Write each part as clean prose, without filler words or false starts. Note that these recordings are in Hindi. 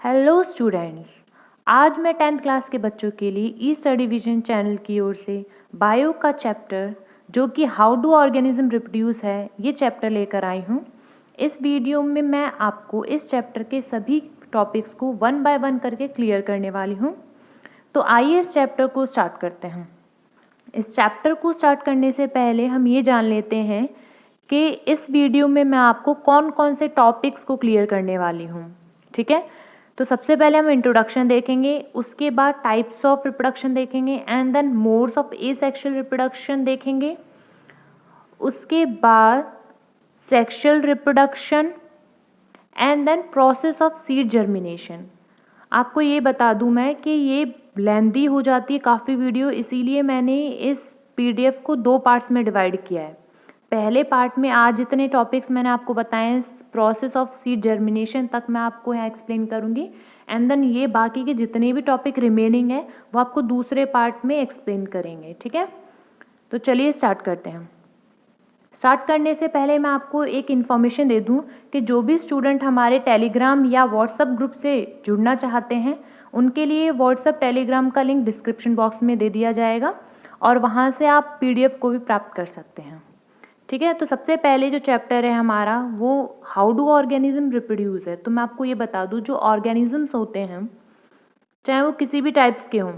Hello students. आज मैं 10th क्लास के बच्चों के लिए ई स्टडी विजन चैनल की ओर से बायो का चैप्टर जो कि हाउ डू ऑर्गेनिज्म रिप्रोड्यूस है ये चैप्टर लेकर आई हूँ। इस वीडियो में मैं आपको इस चैप्टर के सभी टॉपिक्स को वन बाय वन करके क्लियर करने वाली हूँ। तो आइए इस चैप्टर को स्टार्ट करते हैं। इस चैप्टर को स्टार्ट करने से पहले हम ये जान लेते हैं कि इस वीडियो में मैं आपको कौन कौन से टॉपिक्स को क्लियर करने वाली हूँ। ठीक है, तो सबसे पहले हम इंट्रोडक्शन देखेंगे, उसके बाद टाइप्स ऑफ रिप्रोडक्शन देखेंगे and then modes of asexual reproduction देखेंगे, उसके बाद sexual reproduction and then process of seed germination. आपको ये बता दूं मैं कि ये लेंदी हो जाती है काफ़ी वीडियो, इसीलिए मैंने इस पीडीएफ को 2 पार्ट्स में डिवाइड किया है। पहले पार्ट में आज जितने टॉपिक्स मैंने आपको बताए हैं प्रोसेस ऑफ सीड जर्मिनेशन तक मैं आपको यहाँ एक्सप्लेन करूँगी एंड देन ये बाकी के जितने भी टॉपिक रिमेनिंग है वो आपको दूसरे पार्ट में एक्सप्लेन करेंगे। ठीक है, तो चलिए स्टार्ट करते हैं। स्टार्ट करने से पहले मैं आपको एक इन्फॉर्मेशन दे दूं कि जो भी स्टूडेंट हमारे टेलीग्राम या व्हाट्सएप ग्रुप से जुड़ना चाहते हैं उनके लिए व्हाट्सएप टेलीग्राम का लिंक डिस्क्रिप्शन बॉक्स में दे दिया जाएगा और वहां से आप पीडीएफ को भी प्राप्त कर सकते हैं। ठीक है, तो सबसे पहले जो चैप्टर है हमारा वो हाउ डू ऑर्गेनिज्म रिप्रोड्यूस है। तो मैं आपको ये बता दूं जो ऑर्गेनिजम्स होते हैं चाहे वो किसी भी टाइप्स के हों,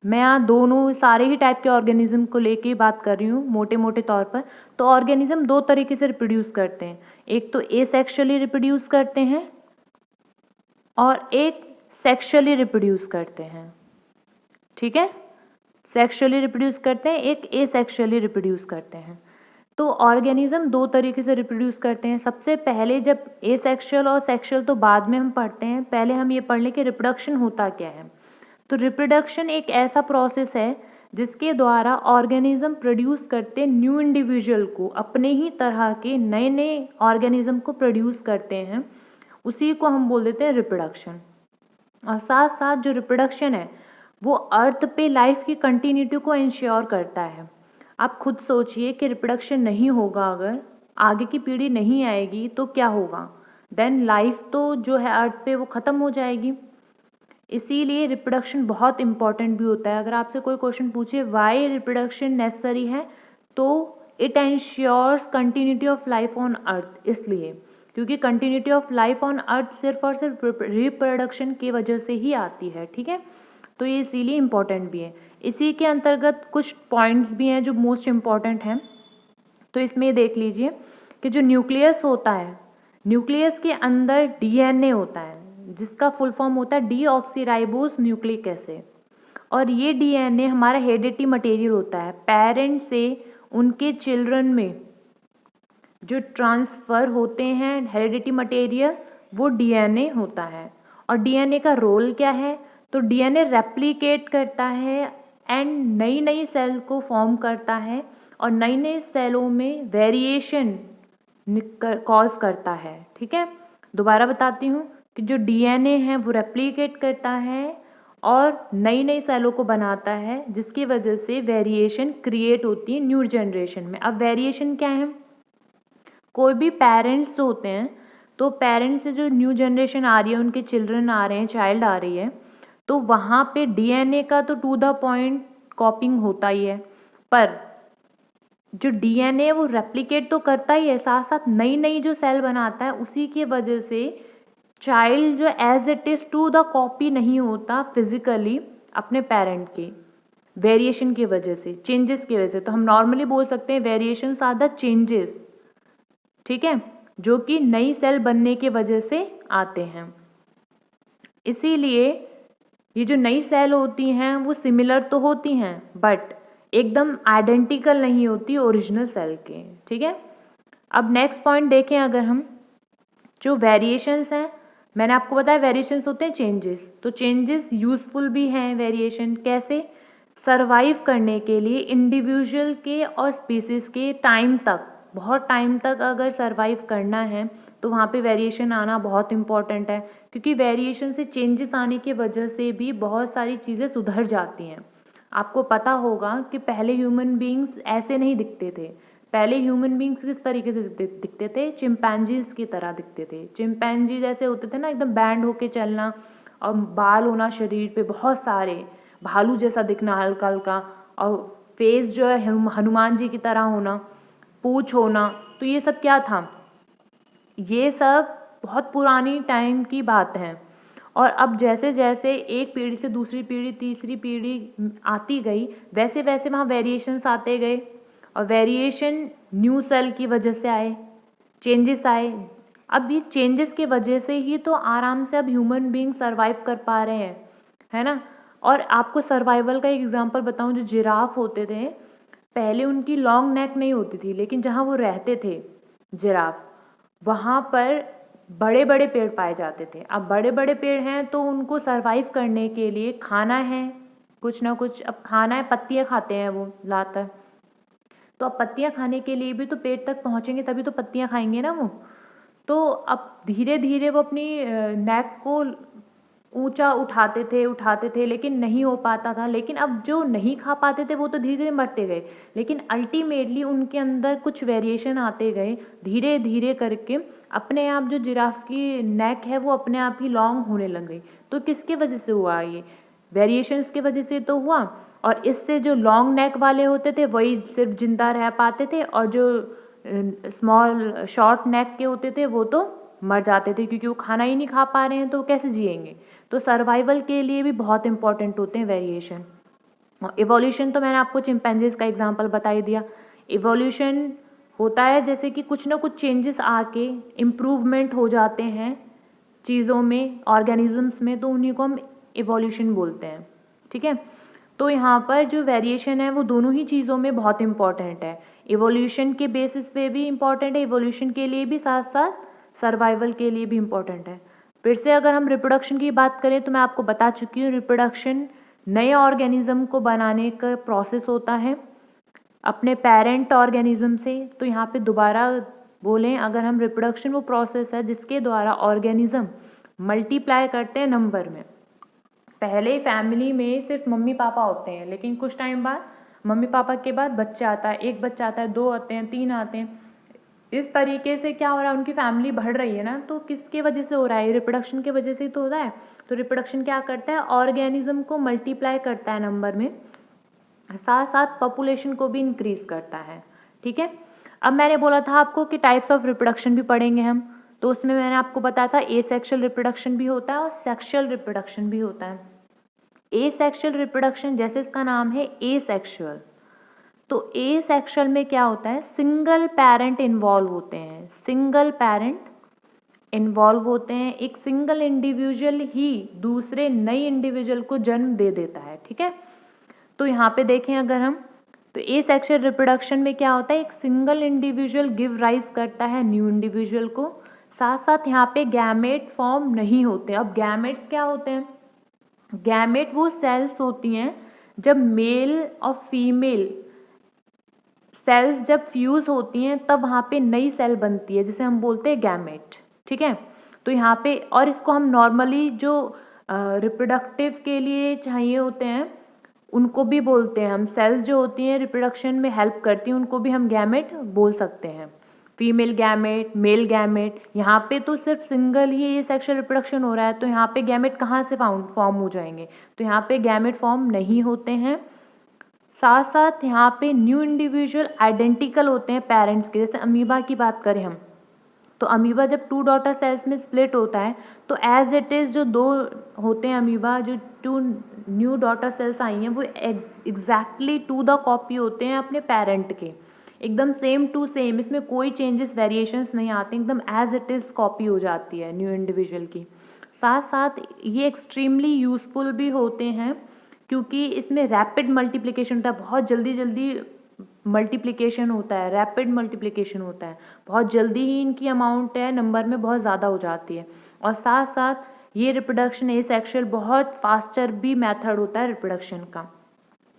मैं यहाँ दोनों सारे ही टाइप के ऑर्गेनिज्म को लेके बात कर रही हूँ मोटे मोटे तौर पर। तो ऑर्गेनिज्म 2 तरीके से रिप्रोड्यूस करते हैं, एक तो एसेक्सुअली रिप्रोड्यूस करते हैं और एक सेक्सुअली रिप्रोड्यूस करते हैं। ठीक है, सेक्सुअली रिप्रोड्यूस करते हैं, एक एसेक्सुअली रिप्रोड्यूस करते हैं। तो ऑर्गेनिज्म 2 तरीके से रिप्रोड्यूस करते हैं। सबसे पहले जब एसेक्सुअल और सेक्सुअल तो बाद में हम पढ़ते हैं, पहले हम ये पढ़ लें कि रिप्रोडक्शन होता क्या है। तो रिप्रोडक्शन एक ऐसा प्रोसेस है जिसके द्वारा ऑर्गेनिज्म प्रोड्यूस करते न्यू इंडिविजुअल को, अपने ही तरह के नए नए ऑर्गेनिज्म को प्रोड्यूस करते हैं, उसी को हम बोल देते हैं रिप्रोडक्शन। और साथ साथ जो रिप्रोडक्शन है वो अर्थ पे लाइफ की कंटिन्यूटी को इंश्योर करता है। आप खुद सोचिए कि रिप्रोडक्शन नहीं होगा, अगर आगे की पीढ़ी नहीं आएगी तो क्या होगा, देन लाइफ तो जो है अर्थ पे वो ख़त्म हो जाएगी। इसीलिए रिप्रोडक्शन बहुत इंपॉर्टेंट भी होता है। अगर आपसे कोई क्वेश्चन पूछे वाई रिप्रोडक्शन नेसेसरी है तो it ensures continuity of life on earth, इसलिए क्योंकि continuity of life on earth सिर्फ और सिर्फ रिप्रोडक्शन की वजह से ही आती है। ठीक है, तो ये इसीलिए इम्पॉर्टेंट भी है। इसी के अंतर्गत कुछ पॉइंट्स भी हैं जो मोस्ट इम्पॉर्टेंट हैं। तो इसमें देख लीजिए कि जो न्यूक्लियस होता है, न्यूक्लियस के अंदर डीएनए होता है जिसका फुल फॉर्म होता है डीऑक्सीराइबोस न्यूक्लिक एसिड, और ये डीएनए हमारा हेरिडिटी मटेरियल होता है। पेरेंट्स से उनके चिल्ड्रन में जो ट्रांसफ़र होते हैं हेरिडिटी मटेरियल वो डीएनए होता है। और डीएनए का रोल क्या है, तो डीएनए रेप्लिकेट करता है एंड नई नई सेल को फॉर्म करता है और नई नई सेलों में वेरिएशन कॉज करता है। ठीक है, दोबारा बताती हूँ कि जो डीएनए है वो रेप्लिकेट करता है और नई नई सेलों को बनाता है जिसकी वजह से वेरिएशन क्रिएट होती है न्यू जनरेशन में। अब वेरिएशन क्या है, कोई भी पेरेंट्स होते हैं तो पेरेंट्स से जो न्यू जनरेशन आ रही है, उनके चिल्ड्रन आ रहे हैं, चाइल्ड आ रही है, तो वहाँ पे डीएनए का तो टू द पॉइंट कॉपिंग होता ही है, पर जो डीएनए वो रेप्लिकेट तो करता ही है, साथ साथ नई नई जो सेल बनाता है उसी की वजह से चाइल्ड जो as it is to the copy नहीं होता फिजिकली अपने पेरेंट के, वेरिएशन की वजह से, चेंजेस की वजह से। तो हम नॉर्मली बोल सकते हैं वेरिएशंस आर द चेंजेस, ठीक है, जो कि नई सेल बनने की वजह से आते हैं। इसीलिए ये जो नई सेल होती हैं वो सिमिलर तो होती हैं बट एकदम आइडेंटिकल नहीं होती ओरिजिनल सेल के। ठीक है, अब नेक्स्ट पॉइंट देखें अगर हम, जो वेरिएशंस हैं, मैंने आपको बताया वेरिएशंस होते हैं चेंजेस, तो चेंजेस यूजफुल भी हैं। वेरिएशन कैसे, सरवाइव करने के लिए इंडिविजुअल के और स्पीसीज के टाइम तक, बहुत टाइम तक अगर सरवाइव करना है तो वहाँ पे वेरिएशन आना बहुत इंपॉर्टेंट है, क्योंकि वेरिएशन से चेंजेस आने की वजह से भी बहुत सारी चीज़ें सुधर जाती हैं। आपको पता होगा कि पहले ह्यूमन बीइंग्स ऐसे नहीं दिखते थे, पहले ह्यूमन बींग्स किस तरीके से दिखते थे? चिंपैंजीज की तरह दिखते थे। चिंपैंजी जैसे होते थे ना, एकदम बैंड होके चलना और बाल होना शरीर पे बहुत सारे, भालू जैसा दिखना हल्का हल्का, और फेस जो है हनुमान जी की तरह होना, पूंछ होना। तो ये सब क्या था? ये सब बहुत पुरानी टाइम की बात है। और अब जैसे जैसे एक पीढ़ी से दूसरी पीढ़ी, तीसरी पीढ़ी आती गई, वैसे वैसे वहाँ वेरिएशंस आते गए, और वेरिएशन न्यू सेल की वजह से आए, चेंजेस आए। अब ये चेंजेस की वजह से ही तो आराम से अब ह्यूमन बीइंग सर्वाइव कर पा रहे हैं, है ना। और आपको सर्वाइवल का एक एग्जांपल बताऊं, जो जिराफ होते थे, पहले उनकी लॉन्ग नेक नहीं होती थी, लेकिन जहाँ वो रहते थे जिराफ, वहाँ पर बड़े बड़े पेड़ पाए जाते थे। अब बड़े बड़े पेड़ हैं तो उनको सरवाइव करने के लिए खाना है, कुछ ना कुछ अब खाना है, पत्तियाँ खाते हैं वो लाकर। तो अब पत्तियाँ खाने के लिए भी तो पेड़ तक पहुँचेंगे, तभी तो पत्तियाँ खाएंगे ना वो। तो अब धीरे धीरे वो अपनी नेक को ऊंचा उठाते थे, लेकिन नहीं हो पाता था। लेकिन अब जो नहीं खा पाते थे वो तो धीरे धीरे मरते गए, लेकिन अल्टीमेटली उनके अंदर कुछ वेरिएशन आते गए, धीरे धीरे करके अपने आप जो जिराफ की नेक है वो अपने आप ही लॉन्ग होने लग गई। तो किसके वजह से हुआ? ये वेरिएशंस की वजह से तो हुआ। और इससे जो लॉन्ग नेक वाले होते थे वही सिर्फ जिंदा रह पाते थे, और जो स्मॉल शॉर्ट नेक के होते थे वो तो मर जाते थे, क्योंकि वो खाना ही नहीं खा पा रहे हैं तो कैसे जिएंगे। तो सर्वाइवल के लिए भी बहुत इंपॉर्टेंट होते हैं वेरिएशन। और इवोल्यूशन तो मैंने आपको चिंपैंजीज का एग्जांपल बता ही दिया। इवोल्यूशन होता है जैसे कि कुछ ना कुछ चेंजेस आके इम्प्रूवमेंट हो जाते हैं चीज़ों में, ऑर्गेनिजम्स में, तो उन्हीं को हम इवोल्यूशन बोलते हैं, ठीक है। तो यहाँ पर जो वेरिएशन है वो दोनों ही चीज़ों में बहुत इंपॉर्टेंट है। इवोल्यूशन के बेसिस पे भी इम्पॉर्टेंट है, इवोल्यूशन के लिए भी, साथ साथ सर्वाइवल के लिए भी इम्पॉर्टेंट है। फिर से अगर हम रिप्रोडक्शन की बात करें तो मैं आपको बता चुकी हूँ, रिप्रोडक्शन नए ऑर्गेनिज्म को बनाने का प्रोसेस होता है अपने पेरेंट ऑर्गेनिज्म से। तो यहाँ पे दोबारा बोलें, अगर हम रिप्रोडक्शन वो प्रोसेस है जिसके द्वारा ऑर्गेनिज्म मल्टीप्लाई करते हैं नंबर में। पहले फैमिली में सिर्फ मम्मी पापा होते हैं, लेकिन कुछ टाइम बाद मम्मी पापा के बाद बच्चा आता है, एक बच्चा आता है, दो आते हैं, तीन आते हैं। इस तरीके से क्या हो रहा है, उनकी फैमिली बढ़ रही है ना। तो किसके वजह से हो रहा है? रिप्रोडक्शन के वजह से ही तो हो रहा है। तो रिप्रोडक्शन क्या करता है? ऑर्गेनिज्म को मल्टीप्लाई करता है नंबर में, साथ साथ पॉपुलेशन को भी इंक्रीज करता है, ठीक है। अब मैंने बोला था आपको कि टाइप्स ऑफ रिप्रोडक्शन भी पढ़ेंगे हम, तो उसमें मैंने आपको बताया था एसेक्सुअल रिप्रोडक्शन भी होता है और सेक्सुअल रिप्रोडक्शन भी होता है। एसेक्सुअल रिप्रोडक्शन, जैसे इसका नाम है एसेक्सुअल, तो एसेक्सुअल में क्या होता है? सिंगल पेरेंट इन्वॉल्व होते हैं, सिंगल पेरेंट इन्वॉल्व होते हैं। एक सिंगल इंडिविजुअल ही दूसरे नई इंडिविजुअल को जन्म दे देता है, ठीक है। तो यहाँ पे देखें अगर हम, तो एसेक्सुअल रिप्रोडक्शन में क्या होता है? एक सिंगल इंडिविजुअल गिव राइज करता है न्यू इंडिविजुअल को, साथ साथ यहाँ पे गैमेट फॉर्म नहीं होते। अब गैमेट्स क्या होते हैं? गैमेट वो सेल्स होती हैं जब मेल और फीमेल सेल्स जब फ्यूज होती हैं तब वहाँ पे नई सेल बनती है, जिसे हम बोलते हैं गैमेट, ठीक है। तो यहाँ पे, और इसको हम नॉर्मली जो रिप्रोडक्टिव के लिए चाहिए होते हैं उनको भी बोलते हैं हम, सेल्स जो होती हैं रिप्रोडक्शन में हेल्प करती हैं उनको भी हम गैमेट बोल सकते हैं। Female gamete, male gamete. यहाँ पे तो सिर्फ सिंगल ही ये सेक्सुअल रिप्रोडक्शन हो रहा है, तो यहाँ पे गैमेट कहाँ से फॉर्म हो जाएंगे? तो यहाँ पे गैमेट फॉर्म नहीं होते हैं। साथ साथ यहाँ पे न्यू इंडिविजुअल आइडेंटिकल होते हैं पेरेंट्स के। जैसे अमीबा की बात करें हम, तो अमीबा जब टू डॉटर सेल्स में स्प्लिट होता है तो एज इट इज़ जो दो होते हैं अमीबा, जो टू न्यू डॉटर सेल्स आई हैं वो एग्जैक्टली टू द कॉपी होते हैं अपने पेरेंट के, एकदम सेम टू सेम। इसमें कोई चेंजेस वेरिएशंस नहीं आते, एकदम एज इट इज़ कॉपी हो जाती है न्यू इंडिविजुअल की। साथ साथ ये एक्सट्रीमली यूजफुल भी होते हैं क्योंकि इसमें रैपिड मल्टीप्लिकेशन होता है, बहुत जल्दी जल्दी मल्टीप्लिकेशन होता है, रैपिड मल्टीप्लिकेशन होता है, बहुत जल्दी ही इनकी अमाउंट है नंबर में बहुत ज़्यादा हो जाती है। और साथ साथ ये रिप्रोडक्शन एसेक्सुअल बहुत फास्टर भी मेथड होता है रिप्रोडक्शन का।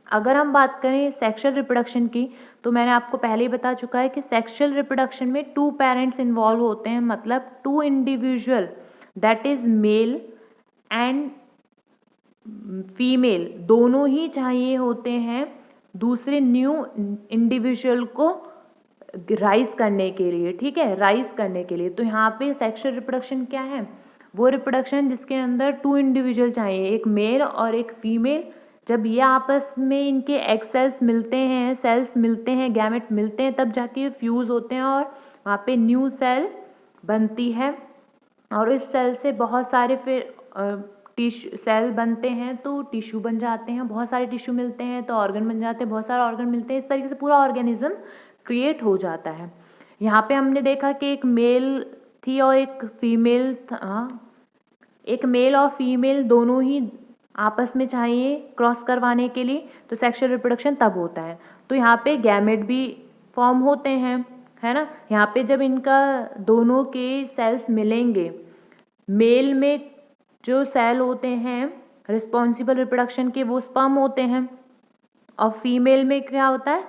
अगर हम बात करें सेक्सुअल रिप्रोडक्शन की, तो मैंने आपको पहले ही बता चुका है कि सेक्सुअल रिप्रोडक्शन में टू पेरेंट्स इन्वॉल्व होते हैं, मतलब two individual, that is male and female, दोनों ही चाहिए होते हैं दूसरे न्यू इंडिविजुअल को राइज करने के लिए, ठीक है, राइज करने के लिए। तो यहाँ पे सेक्सुअल रिप्रोडक्शन क्या है, वो रिप्रोडक्शन जिसके अंदर 2 इंडिविजुअल चाहिए, एक मेल और एक फीमेल। जब ये आपस में इनके एग सेल्स मिलते हैं, सेल्स मिलते हैं, गैमेट मिलते हैं, तब जाके ये फ्यूज़ होते हैं और वहाँ पे न्यू सेल बनती है। और इस सेल से बहुत सारे फिर टिश्यू सेल बनते हैं, तो टिश्यू बन जाते हैं, बहुत सारे टिश्यू मिलते हैं तो ऑर्गन बन जाते हैं, बहुत सारे ऑर्गन मिलते हैं। इस तरीके से पूरा ऑर्गेनिज्म क्रिएट हो जाता है। यहाँ पे हमने देखा कि एक मेल थी और एक फीमेल था, एक मेल और फीमेल दोनों ही आपस में चाहिए क्रॉस करवाने के लिए, तो सेक्सुअल रिप्रोडक्शन तब होता है। तो यहाँ पे गैमेट भी फॉर्म होते हैं, है ना। यहाँ पे जब इनका दोनों के सेल्स मिलेंगे, मेल में जो सेल होते हैं रिस्पॉन्सिबल रिप्रोडक्शन के, वो स्पर्म होते हैं, और फीमेल में क्या होता है,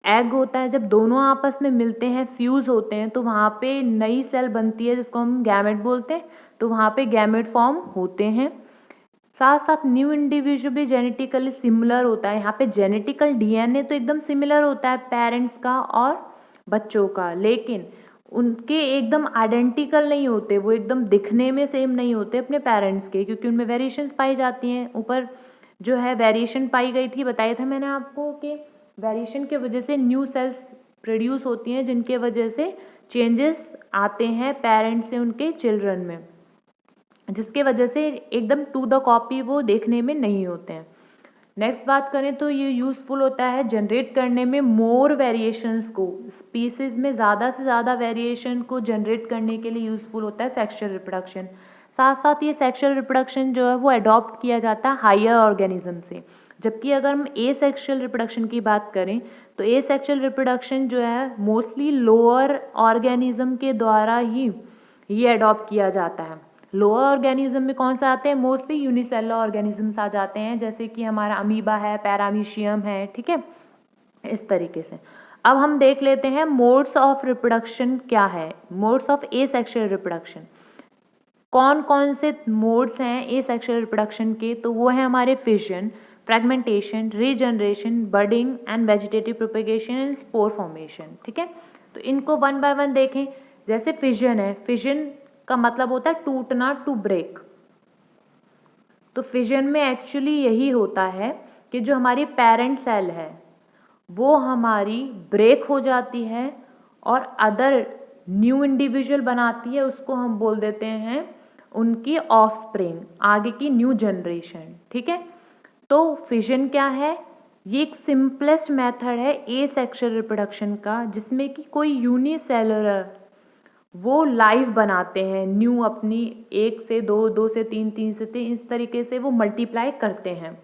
एग होता है। जब दोनों आपस में मिलते हैं, फ्यूज होते हैं, तो वहाँ पे नई सेल बनती है जिसको हम गैमेट बोलते हैं, तो वहाँ पे गैमेट फॉर्म होते हैं। साथ साथ न्यू इंडिविजुअल भी जेनेटिकली सिमिलर होता है। यहाँ पे जेनेटिकल डीएनए तो एकदम सिमिलर होता है पेरेंट्स का और बच्चों का, लेकिन उनके एकदम आइडेंटिकल नहीं होते, वो एकदम दिखने में सेम नहीं होते अपने पेरेंट्स के, क्योंकि उनमें वेरिएशंस पाई जाती हैं। ऊपर जो है वेरिएशन पाई गई थी, बताया था मैंने आपको कि वेरिएशन की वजह से न्यू सेल्स प्रोड्यूस होती हैं, जिनके वजह से चेंजेस आते हैं पेरेंट्स से उनके चिल्ड्रन में, जिसके वजह से एकदम टू द कॉपी वो देखने में नहीं होते हैं। नेक्स्ट बात करें तो ये यूज़फुल होता है जनरेट करने में मोर वेरिएशंस को, स्पीसीज में ज़्यादा से ज़्यादा वेरिएशन को जनरेट करने के लिए यूज़फुल होता है सेक्सुअल रिप्रोडक्शन। साथ साथ ये सेक्सुअल रिप्रोडक्शन जो है वो अडॉप्ट किया जाता है हायर ऑर्गेनिज्म से। जबकि अगर हम ए सेक्सुअल रिप्रोडक्शन की बात करें तो ए सेक्सुअल रिप्रोडक्शन जो है मोस्टली लोअर ऑर्गेनिज्म के द्वारा ही ये अडॉप्ट किया जाता है। लोअर ऑर्गेनिज्म में कौन सा आते हैं, मोस्टली यूनिसेलुलर ऑर्गेनिजम्स आ जाते हैं, जैसे कि हमारा अमीबा है, पैरामीशियम है, ठीक है, इस तरीके से। अब हम देख लेते हैं मोड्स ऑफ रिप्रोडक्शन क्या है, modes of A sexual reproduction. कौन कौन से मोड्स हैं ए सेक्सुअल रिप्रोडक्शन के, तो वो है हमारे fission, fragmentation, regeneration, budding and vegetative propagation and spore formation, ठीक है। तो इनको वन बाय वन देखें। जैसे फिजन है, फिजन का मतलब होता है टूटना, टू ब्रेक। तो फिजन में एक्चुअली यही होता है कि जो हमारी पेरेंट सेल है वो हमारी ब्रेक हो जाती है और अदर न्यू इंडिविजुअल बनाती है, उसको हम बोल देते हैं उनकी ऑफस्प्रिंग, आगे की न्यू जनरेशन, ठीक है। तो फिजन क्या है, ये एक सिंपलेस्ट मेथड है ए सेक्सुअल रिप्रोडक्शन का, जिसमें कि कोई यूनिसेलुलर वो लाइव बनाते हैं न्यू, अपनी 1 से 2, 2 से 3, 3 से 3, इस तरीके से वो मल्टीप्लाई करते हैं।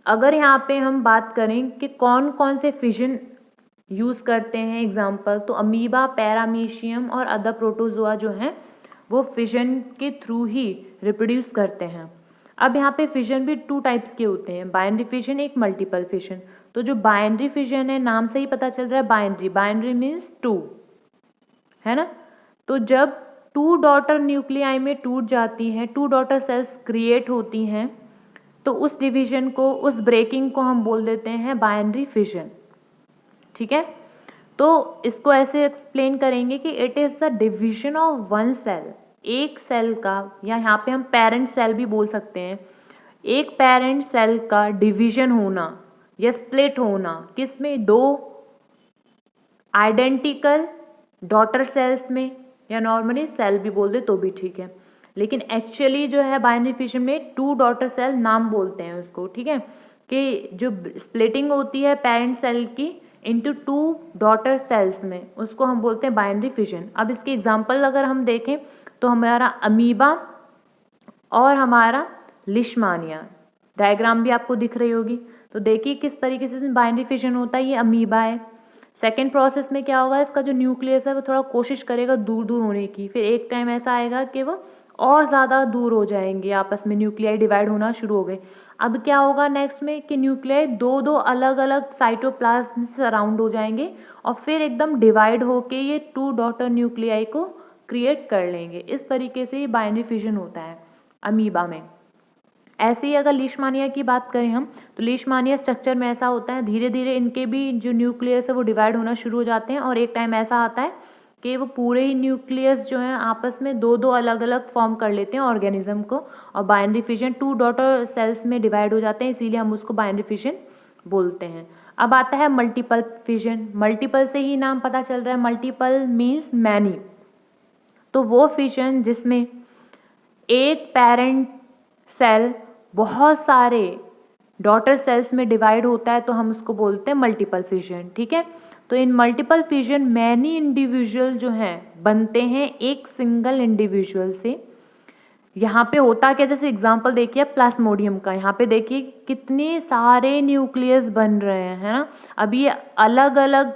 अगर यहाँ पे हम बात करें कि कौन कौन से फिजन यूज़ करते हैं एग्जाम्पल, तो अमीबा, पैरामीशियम और अदर प्रोटोजोआ जो हैं वो फिजन के थ्रू ही रिप्रोड्यूस करते हैं। अब यहाँ पे फिजन भी 2 टाइप्स के होते हैं, बाइनरी फिजन, एक मल्टीपल फिजन। तो जो बाइनरी फिजन है, नाम से ही पता चल रहा है बाइनरी, बाइनरी मीन्स 2, है ना। तो जब 2 डॉटर न्यूक्लियाई में टूट जाती हैं, 2 डॉटर सेल्स क्रिएट होती हैं, तो उस डिवीजन को, उस ब्रेकिंग को हम बोल देते हैं बाइनरी फिजन, ठीक है। तो इसको ऐसे एक्सप्लेन करेंगे कि it is the division of one cell, एक सेल का, या यहाँ पे हम पेरेंट सेल भी बोल सकते हैं, एक पेरेंट सेल का डिवीजन होना या स्प्लिट होना, किसमें, 2 आइडेंटिकल डॉटर सेल्स में, या नॉर्मली सेल भी बोल दे तो भी ठीक है, लेकिन एक्चुअली जो है बाइनरी फिजन में 2 डॉटर सेल नाम बोलते हैं उसको, ठीक है, कि जो स्प्लिटिंग होती है पेरेंट सेल की इनटू 2 डॉटर सेल्स में, उसको हम बोलते हैं बाइनरी फिजन। अब इसके एग्जांपल अगर हम देखें तो हमारा अमीबा और हमारा लिशमानिया, डायग्राम भी आपको दिख रही होगी, तो देखिए किस तरीके से बाइनरी फिजन होता है। ये अमीबा है, सेकेंड प्रोसेस में क्या होगा, इसका जो न्यूक्लियस है वो थोड़ा कोशिश करेगा दूर दूर होने की, फिर एक टाइम ऐसा आएगा कि वो और ज़्यादा दूर हो जाएंगे, आपस में न्यूक्लियाई डिवाइड होना शुरू हो गए। अब क्या होगा नेक्स्ट में कि न्यूक्लियाई 2-2 अलग अलग साइटोप्लाज्म से सराउंड हो जाएंगे और फिर एकदम डिवाइड होके ये 2 डॉटर न्यूक्लियाई को क्रिएट कर लेंगे। इस तरीके से ये बाइनरी फिजन होता है अमीबा में। ऐसे ही अगर लीशमानिया की बात करें हम, तो लीशमानिया स्ट्रक्चर में ऐसा होता है, धीरे धीरे इनके भी जो न्यूक्लियस है वो डिवाइड होना शुरू हो जाते हैं, और एक टाइम ऐसा आता है कि वो पूरे ही न्यूक्लियस जो है आपस में दो दो अलग अलग फॉर्म कर लेते हैं ऑर्गेनिज्म को, और बाइनरी फिजन 2 डॉटर सेल्स में डिवाइड हो जाते हैं, इसीलिए हम उसको बाइनरी फिजन बोलते हैं। अब आता है मल्टीपल फिजन। मल्टीपल से ही नाम पता चल रहा है, मल्टीपल मीन्स मैनी। तो वो फिजन जिसमें एक पेरेंट सेल बहुत सारे डॉटर सेल्स में डिवाइड होता है, तो हम उसको बोलते हैं मल्टीपल फिजन। ठीक है, तो इन मल्टीपल फिजन मैनी इंडिविजुअल जो हैं बनते हैं एक सिंगल इंडिविजुअल से। यहाँ पे होता क्या, जैसे एग्जांपल देखिए प्लाज्मोडियम का, यहाँ पे देखिए कितने सारे न्यूक्लियस बन रहे हैं, है ना। अब ये अलग अलग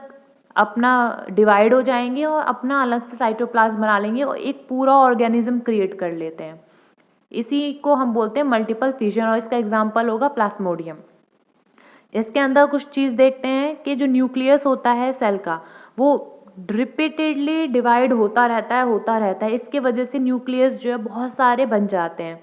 अपना डिवाइड हो जाएंगे और अपना अलग से साइटोप्लाज्म बना लेंगे और एक पूरा ऑर्गेनिज्म क्रिएट कर लेते हैं। इसी को हम बोलते हैं मल्टीपल फिजन, और इसका एग्जाम्पल होगा प्लाज्मोडियम। इसके अंदर कुछ चीज़ देखते हैं कि जो न्यूक्लियस होता है सेल का, वो रिपीटेडली डिवाइड होता रहता है। इसके वजह से न्यूक्लियस जो है बहुत सारे बन जाते हैं,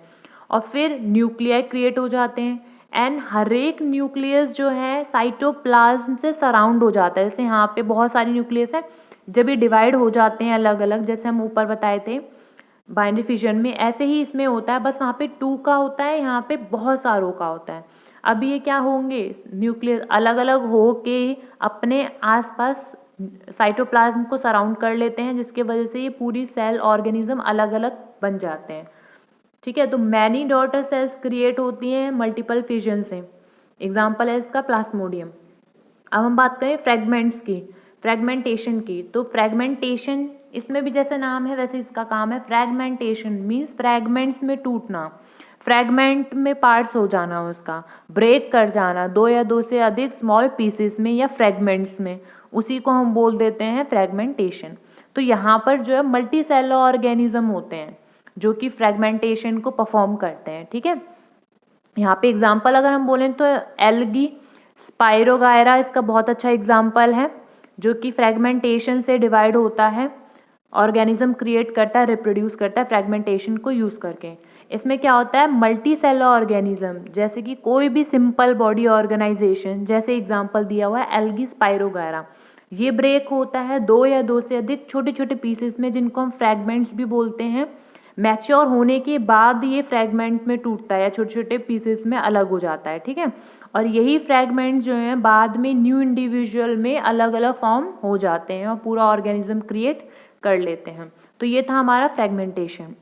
और फिर न्यूक्लियाई क्रिएट हो जाते हैं, एंड हर एक न्यूक्लियस जो है साइटोप्लाज्म से सराउंड हो जाता है। जैसे यहाँ पे बहुत सारे न्यूक्लियस है, जब ये डिवाइड हो जाते हैं अलग अलग, जैसे हम ऊपर बताए थे बाइनरी फिजन में, ऐसे ही इसमें होता है, बस वहाँ पे 2 का होता है, यहाँ पे बहुत सारों का होता है। अब ये क्या होंगे, न्यूक्लियस अलग अलग हो के अपने आसपास साइटोप्लाज्म को सराउंड कर लेते हैं, जिसके वजह से ये पूरी सेल ऑर्गेनिज्म अलग अलग बन जाते हैं। ठीक है, तो मैनी डॉटर सेल्स क्रिएट होती हैं मल्टीपल फिजन से। एग्जाम्पल है इसका प्लाज्मोडियम। अब हम बात करें फ्रेगमेंट्स की, फ्रेगमेंटेशन की, तो फ्रेगमेंटेशन इसमें भी जैसे नाम है वैसे इसका काम है। फ्रेगमेंटेशन मीन्स फ्रेगमेंट्स में टूटना, फ्रेगमेंट में पार्ट्स हो जाना, उसका ब्रेक कर जाना 2 या 2 से अधिक स्मॉल पीसेस में या फ्रेगमेंट्स में, उसी को हम बोल देते हैं फ्रेगमेंटेशन। तो यहाँ पर जो है मल्टी सेलुलर ऑर्गेनिज्म होते हैं जो कि फ्रेगमेंटेशन को परफॉर्म करते हैं। ठीक है, यहाँ पे एग्जाम्पल अगर हम बोलें तो एल्गी, स्पाइरोगायरा इसका बहुत अच्छा एग्जाम्पल है, जो कि फ्रेगमेंटेशन से डिवाइड होता है, ऑर्गेनिज्म क्रिएट करता है, रिप्रोड्यूस करता है फ्रेगमेंटेशन को यूज करके। इसमें क्या होता है, मल्टी सेलुलर ऑर्गेनिज्म, जैसे कि कोई भी सिंपल बॉडी ऑर्गेनाइजेशन, जैसे एग्जाम्पल दिया हुआ है एल्गी, स्पाइरोगायरा, ये ब्रेक होता है 2 या 2 से अधिक छोटे छोटे पीसेस में, जिनको हम फ्रैगमेंट्स भी बोलते हैं। मैच्योर होने के बाद ये फ्रैगमेंट में टूटता है या छोटे छोटे पीसेस में अलग हो जाता है। ठीक है, और यही फ्रैगमेंट जो हैं बाद में न्यू इंडिविजुअल में अलग अलग फॉर्म हो जाते हैं और पूरा ऑर्गेनिज्म क्रिएट कर लेते हैं। तो ये था हमारा फ्रैगमेंटेशन।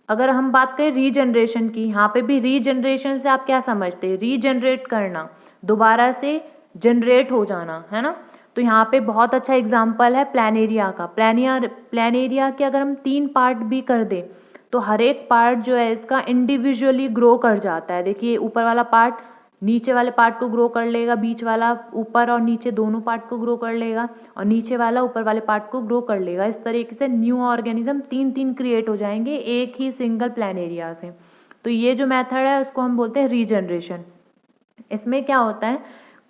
अगर हम बात करें रीजनरेशन की, यहाँ पे भी रीजनरेशन से आप क्या समझते हैं, रीजनरेट करना, दोबारा से जनरेट हो जाना, है ना। तो यहाँ पे बहुत अच्छा एग्जाम्पल है प्लानेरिया का। प्लानेरिया के अगर हम 3 पार्ट भी कर दें तो हर एक पार्ट जो है इसका इंडिविजुअली ग्रो कर जाता है। देखिए ऊपर वाला पार्ट नीचे वाले पार्ट को ग्रो कर लेगा, बीच वाला ऊपर और नीचे दोनों पार्ट को ग्रो कर लेगा, और नीचे वाला ऊपर वाले पार्ट को ग्रो कर लेगा। इस तरीके से न्यू ऑर्गेनिज्म 3 क्रिएट हो जाएंगे एक ही सिंगल प्लानेरिया से। तो ये जो मेथड है उसको हम बोलते हैं रीजनरेशन। इसमें क्या होता है,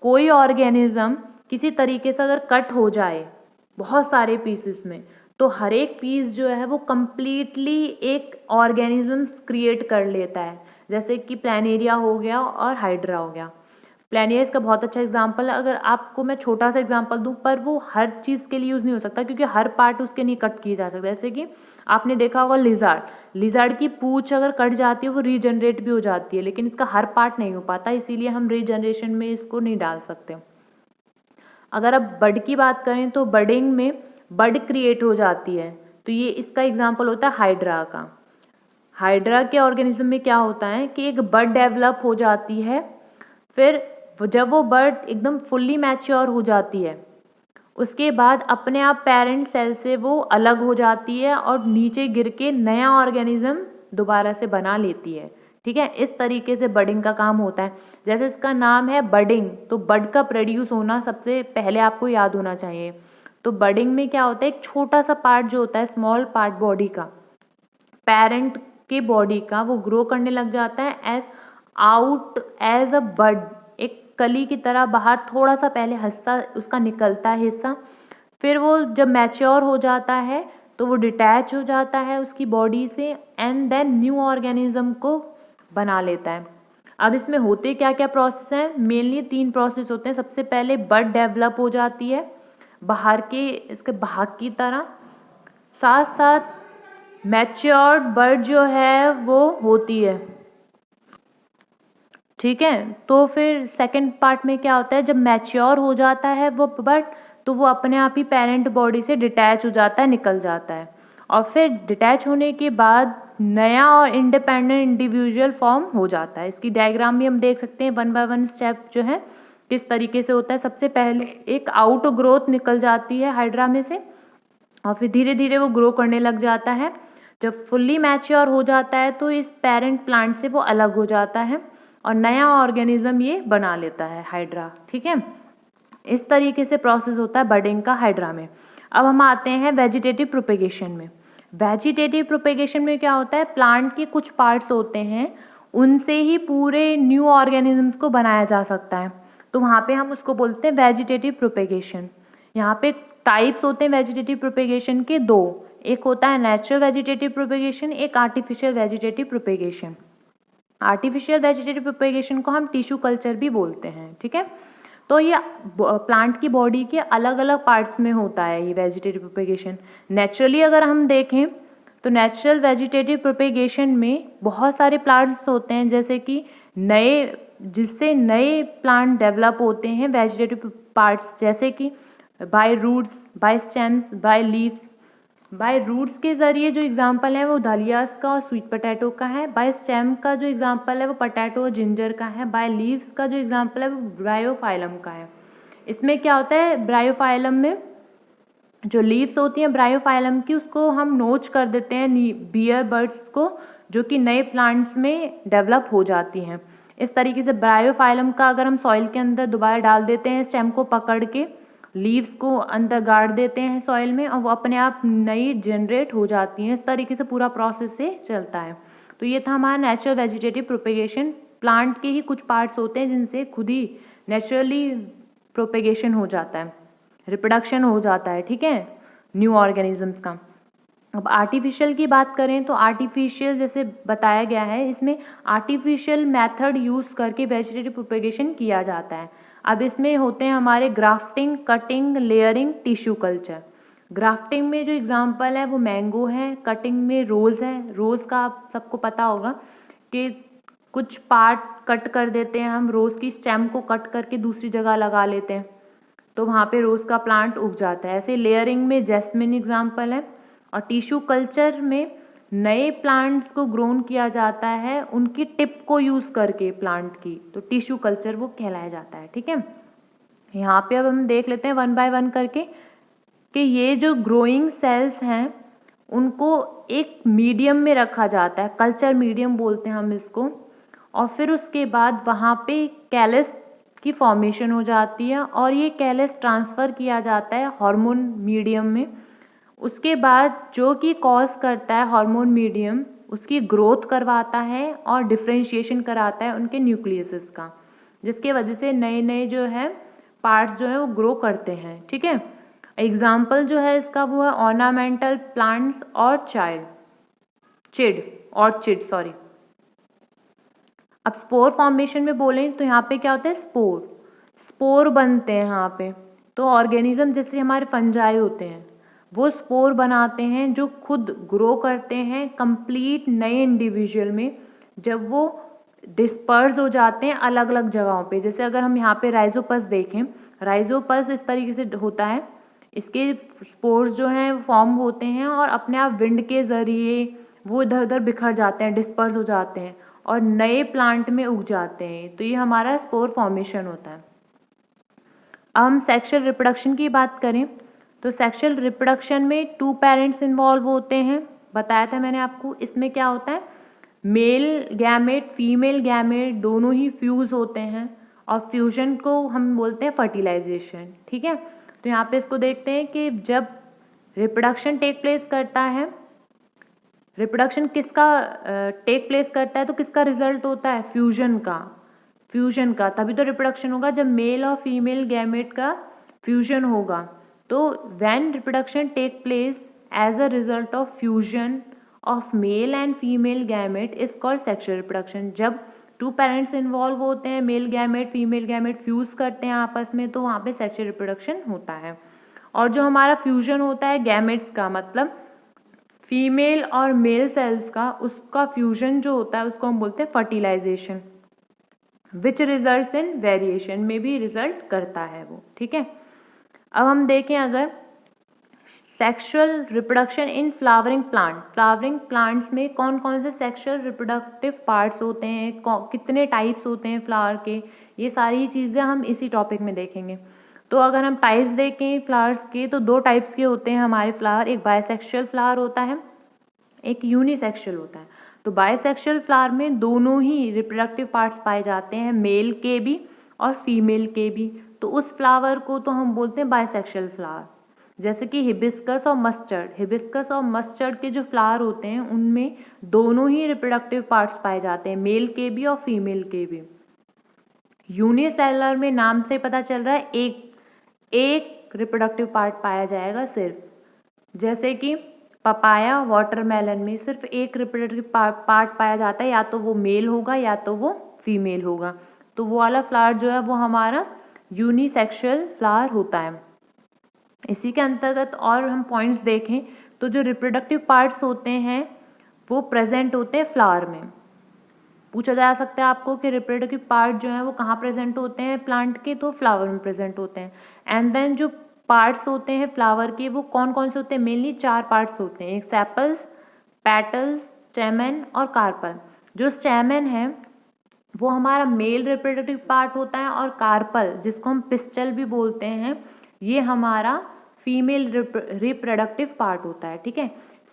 कोई ऑर्गेनिज्म किसी तरीके से अगर कट हो जाए बहुत सारे पीसेस में, तो हर एक पीस जो है वो कंप्लीटली एक ऑर्गेनिज्म क्रिएट कर लेता है। जैसे कि प्लानेरिया हो गया और हाइड्रा हो गया। प्लानेरिया इसका बहुत अच्छा एग्जांपल है। अगर आपको मैं छोटा सा एग्जांपल दूं, पर वो हर चीज़ के लिए यूज़ नहीं हो सकता क्योंकि हर पार्ट उसके नहीं कट किए जा सकते। जैसे कि आपने देखा होगा लिजार्ड की पूंछ अगर कट जाती है वो रीजनरेट भी हो जाती है, लेकिन इसका हर पार्ट नहीं हो पाता, इसीलिए हम रीजनरेशन में इसको नहीं डाल सकते। अगर अब बर्ड की बात करें तो बर्डिंग में बर्ड क्रिएट हो जाती है, तो ये इसका एग्जांपल होता है हाइड्रा का। हाइड्रा के ऑर्गेनिज्म में क्या होता है कि एक बर्ड डेवलप हो जाती है, फिर जब वो बर्ड एकदम फुल्ली मैच्योर हो जाती है उसके बाद अपने आप पेरेंट सेल से वो अलग हो जाती है और नीचे गिर के नया ऑर्गेनिज्म दोबारा से बना लेती है। ठीक है, इस तरीके से बडिंग का काम होता है। जैसे इसका नाम है बडिंग, तो बड का प्रोड्यूस होना सबसे पहले आपको याद होना चाहिए। तो बडिंग में क्या होता है, एक छोटा सा पार्ट जो होता है, स्मॉल पार्ट बॉडी का, पेरेंट के बॉडी का, वो ग्रो करने लग जाता है एज अ बड, एक कली की तरह बाहर थोड़ा सा पहले हिस्सा उसका निकलता है हिस्सा, फिर वो जब मैच्योर हो जाता है तो वो डिटैच हो जाता है उसकी बॉडी से एंड देन न्यू ऑर्गेनिज्म को बना लेता है। अब इसमें होते क्या क्या प्रोसेस हैं, मेनली 3 प्रोसेस होते हैं। सबसे पहले बड डेवलप हो जाती है बाहर के इसके भाग की तरह, साथ साथ मैच्योर्ड बर्ड जो है वो होती है, ठीक है। तो फिर सेकंड पार्ट में क्या होता है, जब मैच्योर हो जाता है वो बर्ड तो वो अपने आप ही पेरेंट बॉडी से डिटैच हो जाता है, निकल जाता है, और फिर डिटैच होने के बाद नया और इंडिपेंडेंट इंडिविजुअल फॉर्म हो जाता है। इसकी डायग्राम भी हम देख सकते हैं, 1 बाय 1 स्टेप जो है किस तरीके से होता है। सबसे पहले एक आउट ग्रोथ निकल जाती है हाइड्रा में से, और फिर धीरे धीरे वो ग्रो करने लग जाता है। जब फुल्ली मैच्योर हो जाता है तो इस पेरेंट प्लांट से वो अलग हो जाता है और नया ऑर्गेनिज्म ये बना लेता है हाइड्रा, ठीक है। इस तरीके से प्रोसेस होता है बडिंग का हाइड्रा में। अब हम आते हैं वेजिटेटिव प्रोपेगेशन में। वेजिटेटिव प्रोपेगेशन में क्या होता है, प्लांट के कुछ पार्ट्स होते हैं उनसे ही पूरे न्यू ऑर्गेनिजम्स को बनाया जा सकता है, तो वहाँ पे हम उसको बोलते हैं वेजिटेटिव प्रोपेगेशन। यहाँ पे टाइप्स होते हैं वेजिटेटिव प्रोपेगेशन के 2, एक होता है नेचुरल वेजिटेटिव प्रोपेगेशन, एक artificial vegetative propagation. Artificial vegetative propagation को हम टिश्यू कल्चर भी बोलते हैं, ठीक है। तो ये प्लांट की बॉडी के अलग अलग पार्ट्स में होता है ये वेजिटेटिव प्रोपेगेशन। नेचुरली अगर हम देखें तो नेचुरल वेजिटेटिव प्रोपेगेशन में बहुत सारे प्लांट्स होते हैं, जैसे कि जिससे नए प्लांट डेवलप होते हैं वेजिटेटिव पार्ट्स, जैसे कि by roots, by stems, by leaves. By roots के जरिए जो एग्जांपल है वो दलियास का और स्वीट पोटैटो का है। बाय स्टेम का जो एग्जांपल है वो पोटैटो और जिंजर का है। बाय लीव्स का जो एग्जांपल है वो ब्रायोफाइलम का है। इसमें क्या होता है, ब्रायोफाइलम में जो लीव्स होती हैं ब्रायोफाइलम की, उसको हम नोच कर देते हैं बियर बर्ड्स को, जो कि नए प्लांट्स में डेवलप हो जाती हैं। इस तरीके से ब्रायोफाइलम का अगर हम सॉइल के अंदर दोबारा डाल देते हैं, स्टेम को पकड़ के लीव्स को अंदर गाड़ देते हैं सॉइल में, और वो अपने आप नई जनरेट हो जाती हैं। इस तरीके से पूरा प्रोसेस से चलता है। तो ये था हमारा नेचुरल वेजिटेटिव प्रोपेगेशन। प्लांट के ही कुछ पार्ट्स होते हैं जिनसे खुद ही नेचुरली प्रोपेगेशन हो जाता है, रिप्रोडक्शन हो जाता है, ठीक है, न्यू ऑर्गेनिजम्स का। अब आर्टिफिशियल की बात करें तो आर्टिफिशियल जैसे बताया गया है, इसमें आर्टिफिशियल मेथड यूज़ करके वेजिटेटिव प्रोपेगेशन किया जाता है। अब इसमें होते हैं हमारे grafting, cutting, layering, tissue culture. Grafting में जो एग्जांपल है वो मैंगो है, कटिंग में रोज़ है। रोज़ का आप सबको पता होगा कि कुछ पार्ट कट कर देते हैं हम, रोज़ की स्टेम को कट करके दूसरी जगह लगा लेते हैं, तो वहाँ पे रोज़ का प्लांट उग जाता है। ऐसे लेयरिंग में जैस्मिन एग्जांपल है, और टिश्यू कल्चर में नए प्लांट्स को ग्रोन किया जाता है उनकी टिप को यूज़ करके प्लांट की, तो टिश्यू कल्चर वो कहलाया जाता है, ठीक है। यहाँ पे अब हम देख लेते हैं 1 बाय 1 करके कि ये जो ग्रोइंग सेल्स हैं उनको एक मीडियम में रखा जाता है, कल्चर मीडियम बोलते हैं हम इसको, और फिर उसके बाद वहाँ पे कैलस की फॉर्मेशन हो जाती है और ये कैलस ट्रांसफ़र किया जाता है हार्मोन मीडियम में। उसके बाद जो कि कॉज करता है हार्मोन मीडियम, उसकी ग्रोथ करवाता है और डिफ्रेंशिएशन कराता है उनके न्यूक्लियसेस का, जिसके वजह से नए नए जो है पार्ट्स जो है वो ग्रो करते हैं, ठीक है। एग्जाम्पल जो है इसका वो है ऑर्नामेंटल प्लांट्स और ऑर्चिड सॉरी। अब स्पोर फॉर्मेशन में बोलें तो यहाँ पे क्या होता है, स्पोर बनते हैं यहाँ पे। तो ऑर्गेनिज्म जैसे हमारे फंजाई होते हैं वो स्पोर बनाते हैं जो खुद ग्रो करते हैं कंप्लीट नए इंडिविजुअल में, जब वो डिस्पर्स हो जाते हैं अलग अलग जगहों पे। जैसे अगर हम यहाँ पे राइजोपस देखें, राइजोपस इस तरीके से होता है, इसके स्पोर्स जो हैं फॉर्म होते हैं और अपने आप विंड के ज़रिए वो इधर उधर बिखर जाते हैं, डिस्पर्स हो जाते हैं और नए प्लांट में उग जाते हैं। तो ये हमारा स्पोर फॉर्मेशन होता है। अब हम सेक्सुअल रिप्रोडक्शन की बात करें तो सेक्सुअल रिप्रोडक्शन में 2 पेरेंट्स इन्वॉल्व होते हैं, बताया था मैंने आपको। इसमें क्या होता है, मेल गैमेट फीमेल गैमेट दोनों ही फ्यूज़ होते हैं और फ्यूजन को हम बोलते हैं फर्टिलाइजेशन, ठीक है। तो यहाँ पे इसको देखते हैं कि जब रिप्रोडक्शन टेक प्लेस करता है, रिप्रोडक्शन किसका टेक प्लेस करता है तो किसका रिजल्ट होता है, फ्यूजन का। तभी तो रिप्रोडक्शन होगा जब मेल और फीमेल गैमेट का फ्यूजन होगा। तो when reproduction take place as a result of fusion of male and female gamete is called sexual reproduction. जब टू पेरेंट्स इन्वॉल्व होते हैं, male gamete female gamete fuse करते हैं आपस में, तो वहाँ पे सेक्सुअल रिप्रोडक्शन होता है। और जो हमारा फ्यूजन होता है गैमेट्स का, मतलब फीमेल और मेल सेल्स का, उसका फ्यूजन जो होता है उसको हम बोलते हैं fertilization, which results in variation, में भी रिजल्ट करता है वो। ठीक है, अब हम देखें अगर sexual reproduction in flowering plant, flowering plants में कौन कौन से सेक्सुअल रिप्रोडक्टिव पार्ट्स होते हैं, कितने टाइप्स होते हैं फ्लावर के, ये सारी चीज़ें हम इसी टॉपिक में देखेंगे। तो अगर हम टाइप्स देखें फ्लावर्स के, तो दो टाइप्स के होते हैं हमारे फ्लावर, एक बायसेक्सुअल फ्लावर होता है, एक यूनिसेक्सुअल होता है। तो बायसेक्सुअल फ्लावर में दोनों ही रिप्रोडक्टिव पार्ट्स पाए जाते हैं, मेल के भी और फीमेल के भी, तो उस फ्लावर को तो हम बोलते हैं बायसेक्सुअल फ्लावर। जैसे कि हिबिस्कस और मस्टर्ड, हिबिस्कस और मस्टर्ड के जो फ्लावर होते हैं उनमें दोनों ही रिप्रोडक्टिव पार्ट्स पाए जाते हैं, मेल के भी और फीमेल के भी। यूनिसेलुलर में नाम से पता चल रहा है एक रिप्रोडक्टिव पार्ट पाया जाएगा सिर्फ, जैसे कि पपाया वाटरमेलन में सिर्फ एक रिप्रोडक्टिव पार्ट पाया जाता है, या तो वो मेल होगा या तो वो फीमेल होगा, तो वो वाला फ्लावर जो है वो हमारा यूनिसेक्सुअल फ्लावर होता है। इसी के अंतर्गत और हम पॉइंट्स देखें तो जो रिप्रोडक्टिव पार्ट्स होते हैं वो प्रेजेंट होते हैं फ्लावर में। पूछा जा सकता है आपको कि रिप्रोडक्टिव पार्ट जो है वो कहाँ प्रेजेंट होते हैं प्लांट के, तो फ्लावर में प्रेजेंट होते हैं। एंड देन जो पार्ट्स होते हैं फ्लावर के वो कौन कौन से होते हैं, मेनली 4 पार्ट्स होते हैं, एक सेपल्स, पेटल्स, स्टेमन और कार्पल। जो स्टेमन है वो हमारा मेल रिप्रोडक्टिव पार्ट होता है, और कार्पल जिसको हम पिस्टल भी बोलते हैं ये हमारा फीमेल रिप्रोडक्टिव पार्ट होता है। ठीक है,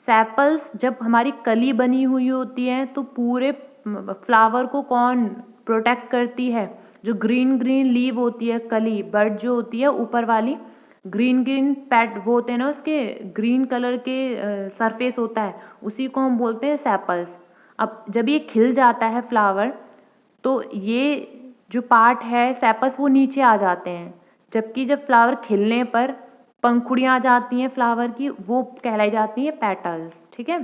सेपल्स जब हमारी कली बनी हुई होती है तो पूरे फ्लावर को कौन प्रोटेक्ट करती है, जो ग्रीन ग्रीन लीव होती है, कली बर्ड जो होती है ऊपर वाली, ग्रीन ग्रीन पैट वो होते हैं ना, उसके ग्रीन कलर के सरफेस होता है, उसी को हम बोलते हैं सेपल्स। अब जब ये खिल जाता है फ्लावर तो ये जो पार्ट है सेपल्स वो नीचे आ जाते हैं, जबकि जब फ्लावर खिलने पर पंखुड़ियाँ आ जाती हैं फ्लावर की, वो कहलाई जाती हैं पेटल्स। ठीक है,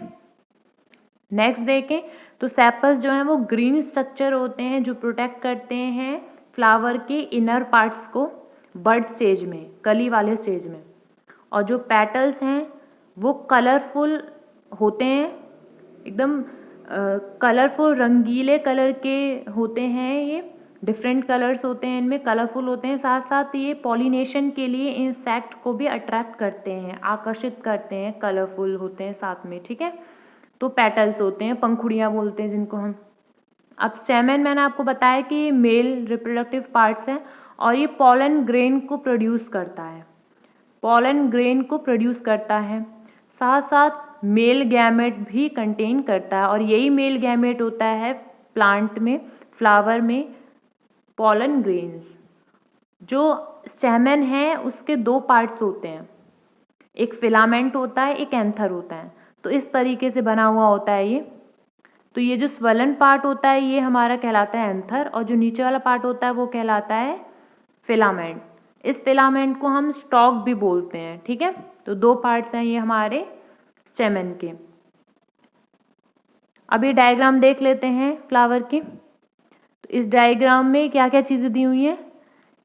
नेक्स्ट देखें तो सेपल्स जो हैं वो ग्रीन स्ट्रक्चर होते हैं जो प्रोटेक्ट करते हैं फ्लावर के इनर पार्ट्स को बड स्टेज में, कली वाले स्टेज में। और जो पेटल्स हैं वो कलरफुल होते हैं, एकदम कलरफुल रंगीले कलर के होते हैं, ये डिफरेंट कलर्स होते हैं, इनमें कलरफुल होते हैं, साथ साथ ये पॉलिनेशन के लिए इंसेक्ट को भी अट्रैक्ट करते हैं, आकर्षित करते हैं, कलरफुल होते हैं साथ में। ठीक है, तो पेटल्स होते हैं, पंखुड़ियाँ बोलते हैं जिनको हम। अब स्टेमन मैंने आपको बताया कि ये मेल रिप्रोडक्टिव पार्ट्स हैं और ये पॉलन ग्रेन को प्रोड्यूस करता है, पॉलन ग्रेन को प्रोड्यूस करता है, साथ साथ मेल गैमेट भी कंटेन करता है, और यही मेल गैमेट होता है प्लांट में, फ्लावर में, पॉलन ग्रेन्स। जो स्टेमन है उसके 2 पार्ट्स होते हैं, एक फिलामेंट होता है, एक एंथर होता है, तो इस तरीके से बना हुआ होता है ये। तो ये जो स्वलन पार्ट होता है ये हमारा कहलाता है एंथर, और जो नीचे वाला पार्ट होता है वो कहलाता है फिलामेंट। इस फिलामेंट को हम स्टॉक भी बोलते हैं। ठीक है, तो 2 पार्ट्स हैं ये हमारे स्टेमन के। अब ये डायग्राम देख लेते हैं फ्लावर की। तो इस डायग्राम में क्या क्या चीज़ें दी हुई हैं,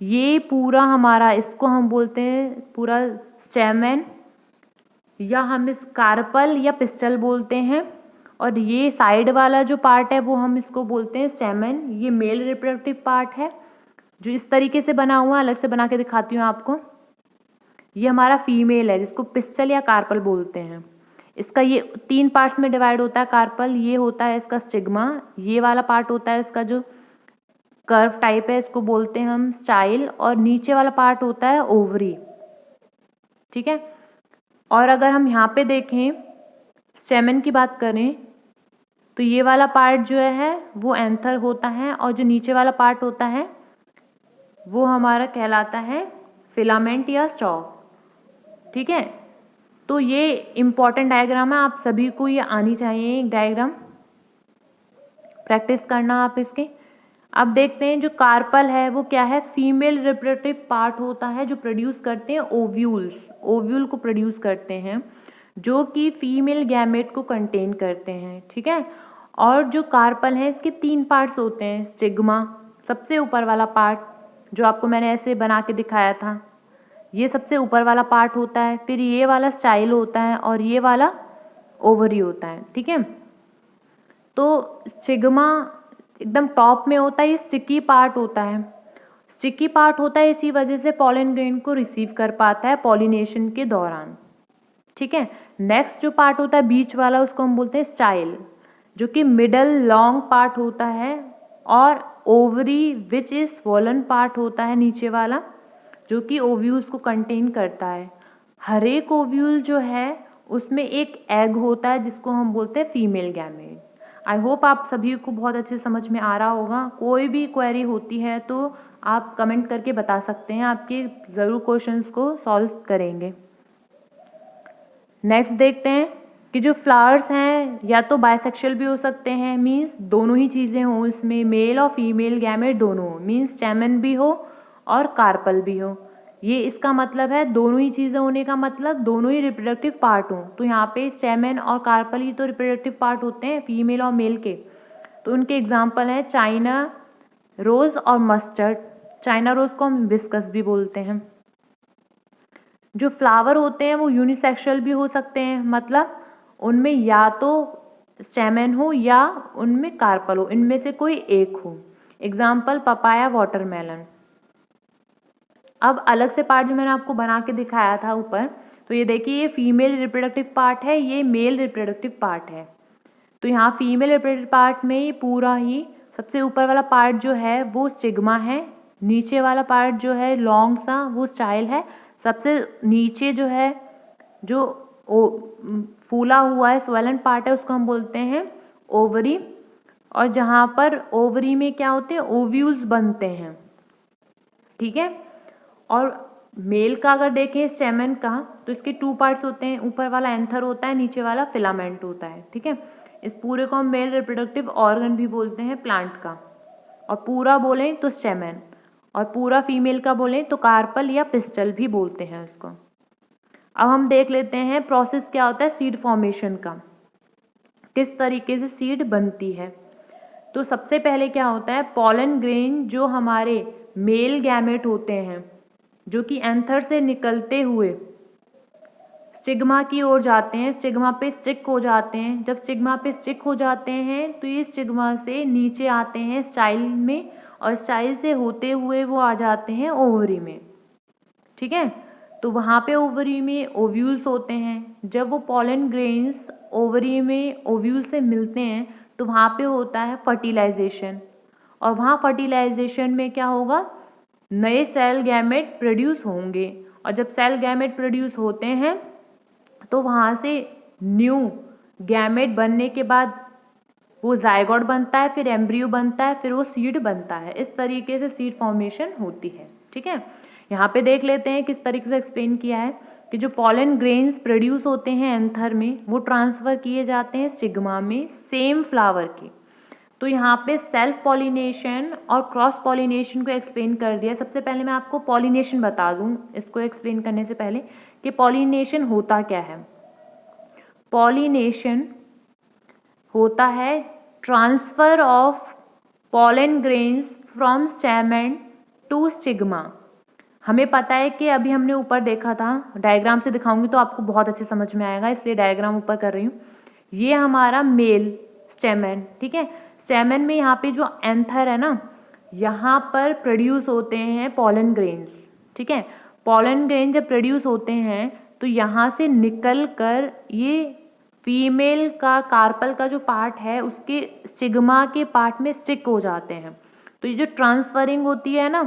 ये पूरा हमारा, इसको हम बोलते हैं पूरा स्टेमन, या हम इस कार्पल या पिस्टल बोलते हैं, और ये साइड वाला जो पार्ट है वो हम इसको बोलते हैं स्टेमन। ये मेल रिप्रोडक्टिव पार्ट है जो इस तरीके से बना हुआ है, अलग से बना के दिखाती हूँ आपको। ये हमारा फीमेल है जिसको पिस्टल या कार्पल बोलते हैं। इसका ये 3 पार्ट्स में डिवाइड होता है कार्पल। ये होता है इसका स्टिग्मा, ये वाला पार्ट होता है इसका जो कर्व टाइप है, इसको बोलते हैं हम स्टाइल, और नीचे वाला पार्ट होता है ओवरी। ठीक है, और अगर हम यहाँ पे देखें स्टेमन की बात करें तो ये वाला पार्ट जो है वो एंथर होता है, और जो नीचे वाला पार्ट होता है वो हमारा कहलाता है फिलामेंट या स्टॉक। ठीक है, तो ये इम्पॉर्टेंट डायग्राम है, आप सभी को ये आनी चाहिए, एक डायग्राम प्रैक्टिस करना आप इसके। अब देखते हैं जो कार्पल है वो क्या है, फीमेल रिप्रोडक्टिव पार्ट होता है जो प्रोड्यूस करते हैं ओव्यूल्स, ओव्यूल को प्रोड्यूस करते हैं। जो कि फीमेल गैमेट को कंटेन करते हैं, ठीक है। और जो कार्पल है इसके 3 पार्ट्स होते हैं। स्टिग्मा सबसे ऊपर वाला पार्ट जो आपको मैंने ऐसे बना के दिखाया था, ये सबसे ऊपर वाला पार्ट होता है। फिर ये वाला स्टाइल होता है और ये वाला ओवरी होता है, ठीक है। तो स्टिग्मा एकदम टॉप में होता है, ये स्टिकी पार्ट होता है। स्टिकी पार्ट होता है इसी वजह से पॉलन ग्रेन को रिसीव कर पाता है पॉलिनेशन के दौरान, ठीक है। नेक्स्ट जो पार्ट होता है बीच वाला, उसको हम बोलते हैं स्टाइल, जो कि मिडल लॉन्ग पार्ट होता है। और ovary which is swollen part होता है नीचे वाला, जो कि ओव्यूल्स को कंटेन करता है। हर एक ओव्यूल जो है उसमें एक एग होता है जिसको हम बोलते हैं फीमेल गैमेट। आई होप आप सभी को बहुत अच्छे समझ में आ रहा होगा। कोई भी क्वेरी होती है तो आप कमेंट करके बता सकते हैं, आपके ज़रूर क्वेश्चंस को सॉल्व करेंगे। नेक्स्ट देखते हैं कि जो फ्लावर्स हैं या तो बाइसेक्सुअल भी हो सकते हैं, मीन्स दोनों ही चीज़ें हों, इसमें मेल और फीमेल गैमेट दोनों हो, मीन्स स्टैमेन भी हो और कार्पल भी हो। ये इसका मतलब है दोनों ही चीज़ें होने का मतलब दोनों ही रिप्रोडक्टिव पार्ट हों। तो यहाँ पे स्टैमेन और कार्पल ही तो रिप्रोडक्टिव पार्ट होते हैं फीमेल और मेल के। तो उनके एग्जाम्पल हैं चाइना रोज़ और मस्टर्ड। चाइना रोज़ को हम हिबिस्कस भी बोलते हैं। जो फ्लावर होते हैं वो यूनिसेक्सुअल भी हो सकते हैं, मतलब उनमें या तो स्टेमेन हो या उनमें कार्पल हो, इनमें से कोई एक हो। Example papaya, watermelon. अब अलग से पार्ट जो मैंने आपको बना के दिखाया था ऊपर, तो ये देखिए ये फीमेल रिप्रोडक्टिव पार्ट है, ये मेल रिप्रोडक्टिव पार्ट है। तो यहाँ फीमेल रिप्रोडक्टिव पार्ट में ये पूरा ही सबसे ऊपर वाला पार्ट जो है वो स्टिग्मा है, नीचे वाला पार्ट जो है लॉन्ग सा वो स्टाइल है, सबसे नीचे जो है जो फूला हुआ है स्वलन पार्ट है उसको हम बोलते हैं ओवरी। और जहाँ पर ओवरी में क्या होते हैं ओव्यूल्स बनते हैं, ठीक है। और मेल का अगर देखें स्टेमन का, तो इसके 2 पार्ट्स होते हैं, ऊपर वाला एंथर होता है, नीचे वाला फिलामेंट होता है, ठीक है। इस पूरे को हम मेल रिप्रोडक्टिव ऑर्गन भी बोलते हैं प्लांट का। और पूरा बोलें तो स्टेमन, और पूरा फीमेल का बोलें तो कार्पल या पिस्टल भी बोलते हैं उसको। अब हम देख लेते हैं प्रोसेस क्या होता है सीड फॉर्मेशन का, किस तरीके से सीड बनती है। तो सबसे पहले क्या होता है, पॉलन ग्रेन जो हमारे मेल गैमेट होते हैं जो कि एंथर से निकलते हुए स्टिग्मा की ओर जाते हैं, स्टिग्मा पे स्टिक हो जाते हैं। जब स्टिग्मा पे स्टिक हो जाते हैं तो ये स्टिग्मा से नीचे आते हैं स्टाइल में, और स्टाइल से होते हुए वो आ जाते हैं ओवरी में, ठीक है। तो वहाँ पे ओवरी में ओव्यूल्स होते हैं। जब वो पॉलन ग्रेन्स ओवरी में ओव्यूल से मिलते हैं तो वहाँ पे होता है फर्टिलाइजेशन, और वहाँ फर्टिलाइजेशन में क्या होगा, नए सेल गैमेट प्रोड्यूस होंगे। और जब सेल गैमेट प्रोड्यूस होते हैं तो वहाँ से न्यू गैमेट बनने के बाद वो जायगोट बनता है, फिर एम्ब्रियो बनता है, फिर वो सीड बनता है। इस तरीके से सीड फॉर्मेशन होती है, ठीक है। यहाँ पे देख लेते हैं किस तरीके से एक्सप्लेन किया है कि जो पॉलन ग्रेन्स प्रोड्यूस होते हैं एंथर में वो ट्रांसफ़र किए जाते हैं स्टिग्मा में सेम फ्लावर के। तो यहाँ पे सेल्फ पॉलिनेशन और क्रॉस पॉलिनेशन को एक्सप्लेन कर दिया। सबसे पहले मैं आपको पॉलिनेशन बता दूँ इसको एक्सप्लेन करने से पहले कि पॉलिनेशन होता क्या है। पॉलिनेशन होता है transfer of pollen grains from stamen to stigma. हमें पता है कि अभी हमने ऊपर देखा था, डायग्राम से दिखाऊंगी तो आपको बहुत अच्छे समझ में आएगा, इसलिए डायग्राम ऊपर कर रही हूँ। ये हमारा मेल स्टेमेन, ठीक है। स्टेमेन में यहाँ पे जो एंथर है ना, यहाँ पर प्रोड्यूस होते हैं पॉलन ग्रेन्स, ठीक है। पॉलन ग्रेन जब प्रोड्यूस होते हैं तो यहाँ से निकल कर ये फीमेल का कार्पल का जो पार्ट है उसके स्टिग्मा के पार्ट में स्टिक हो जाते हैं। तो ये जो ट्रांसफरिंग होती है ना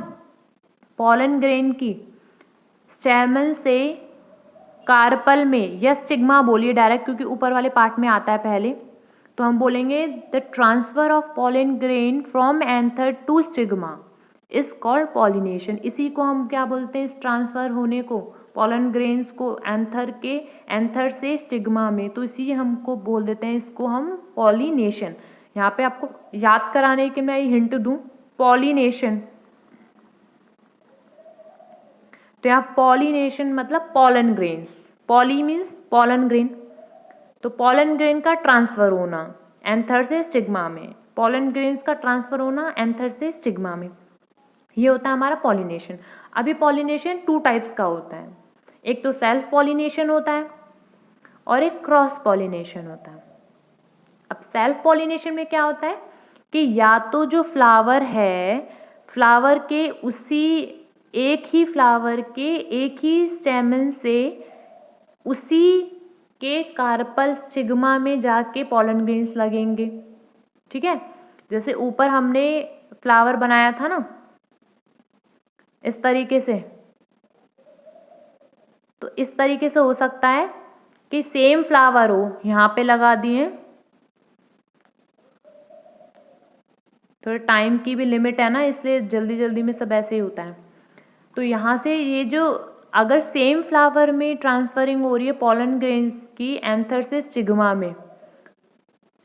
पॉलन ग्रेन की स्टेमन से कार्पल में, या स्टिग्मा बोलिए डायरेक्ट क्योंकि ऊपर वाले पार्ट में आता है पहले, तो हम बोलेंगे the transfer of pollen grain from anther to stigma is called pollination. इसी को हम क्या बोलते हैं, इस ट्रांसफर होने को, पॉलन ग्रेन्स को एंथर से स्टिग्मा में, तो इसी हमको बोल देते हैं, इसको हम पॉलिनेशन। यहाँ पे आपको याद कराने के मैं हिंट दूं, पॉलिनेशन, तो यहाँ पॉलिनेशन मतलब pollen grains, poly means pollen grain, तो पॉलन ग्रेन का ट्रांसफर होना एंथर से स्टिग्मा में, पॉलन ग्रेन्स का ट्रांसफर होना एंथर से स्टिग्मा में, ये होता है हमारा पॉलिनेशन। अभी पॉलिनेशन 2 टाइप्स का होता है, एक तो सेल्फ पॉलिनेशन होता है और एक क्रॉस पॉलिनेशन होता है। अब सेल्फ पॉलिनेशन में क्या होता है कि या तो जो फ्लावर है, फ्लावर के उसी एक ही फ्लावर के एक ही स्टेमन से उसी के कार्पल स्टिग्मा में जाके पॉलन ग्रेन्स लगेंगे। ठीक है, जैसे ऊपर हमने फ्लावर बनाया था ना इस तरीके से, तो इस तरीके से हो सकता है कि सेम फ्लावर हो, यहाँ पे लगा दिए, थोड़ा टाइम की भी लिमिट है ना, इसलिए जल्दी जल्दी में सब ऐसे ही होता है। तो यहाँ से ये जो अगर सेम फ्लावर में ट्रांसफरिंग हो रही है पॉलन ग्रेन्स की एंथर से स्टिग्मा में,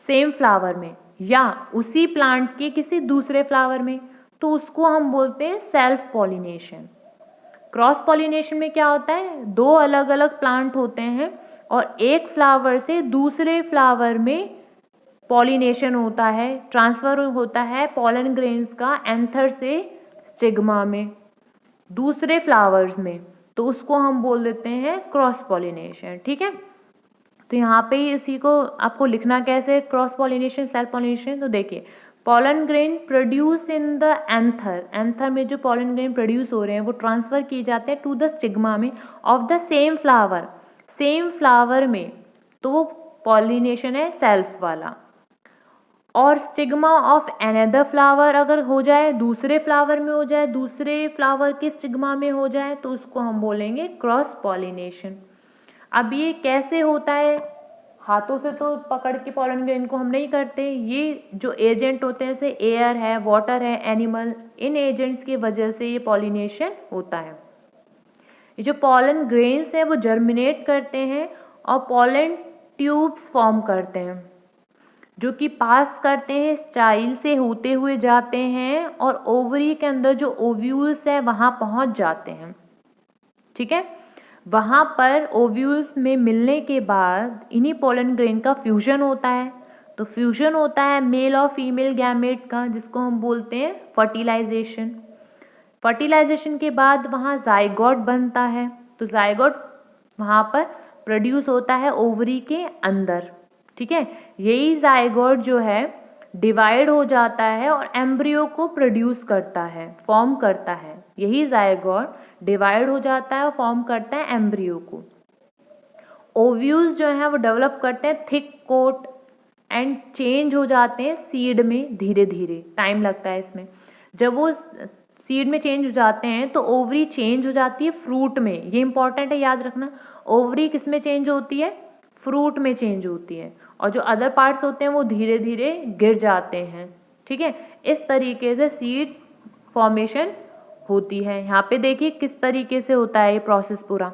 सेम फ्लावर में या उसी प्लांट के किसी दूसरे फ्लावर में, तो उसको हम बोलते हैं सेल्फ पॉलिनेशन। क्रॉस पॉलिनेशन में क्या होता है, 2 अलग अलग प्लांट होते हैं और एक फ्लावर से दूसरे फ्लावर में पॉलिनेशन होता है, ट्रांसफर होता है पॉलन ग्रेन्स का एंथर से स्टिग्मा में दूसरे फ्लावर्स में, तो उसको हम बोल देते हैं क्रॉस पॉलिनेशन। ठीक है, तो यहाँ पे इसी को आपको लिखना कैसे, क्रॉस पॉलिनेशन सेल्फ पॉलिनेशन। तो देखिए, pollen grain produce in the anther, anther में जो पॉलन ग्रेन प्रोड्यूस हो रहे हैं वो ट्रांसफर किए जाते हैं टू द स्टिग्मा में of the same flower, same flower में, तो वो पॉलिनेशन है सेल्फ वाला। और स्टिग्मा ऑफ अनदर फ्लावर अगर हो जाए, दूसरे फ्लावर में हो जाए, दूसरे फ्लावर के स्टिग्मा में हो जाए, तो उसको हम बोलेंगे क्रॉस पॉलिनेशन। अब ये कैसे होता है, हाथों से तो पकड़ के पॉलन ग्रेन को हम नहीं करते, ये जो एजेंट होते हैं जैसे एयर है, वाटर है, एनिमल, इन एजेंट्स की वजह से ये पॉलिनेशन होता है। ये जो पॉलन ग्रेन्स है वो जर्मिनेट करते हैं और पॉलन ट्यूब्स फॉर्म करते हैं जो कि पास करते हैं स्टाइल से होते हुए जाते हैं और ओवरी के अंदर जो ओव्यूल्स है वहाँ पहुँच जाते हैं। ठीक है, वहाँ पर ओव्यूल्स में मिलने के बाद इन्हीं पॉलन ग्रेन का फ्यूजन होता है। तो फ्यूजन होता है मेल और फीमेल गैमेट का, जिसको हम बोलते हैं फर्टिलाइजेशन। फर्टिलाइजेशन के बाद वहाँ जाइगोट बनता है, तो जाइगोट वहाँ पर प्रोड्यूस होता है ओवरी के अंदर। ठीक है, यही जाइगोट जो है डिवाइड हो जाता है और एम्ब्रियो को प्रोड्यूस करता है, फॉर्म करता है। यही जाइगोट डिवाइड हो जाता है और फॉर्म करता है एम्ब्रियो को। ओव्यूल्स जो है वो डेवलप करते हैं थिक कोट एंड चेंज हो जाते हैं सीड में, धीरे धीरे टाइम लगता है इसमें। जब वो सीड में चेंज हो जाते हैं तो ओवरी चेंज हो जाती है फ्रूट में। ये इंपॉर्टेंट है, याद रखना, ओवरी किस में चेंज होती है, फ्रूट में चेंज होती है, और जो अदर पार्ट्स होते हैं वो धीरे धीरे गिर जाते हैं। ठीक है, इस तरीके से सीड फॉर्मेशन होती है। यहाँ पे देखिए किस तरीके से होता है ये प्रोसेस पूरा।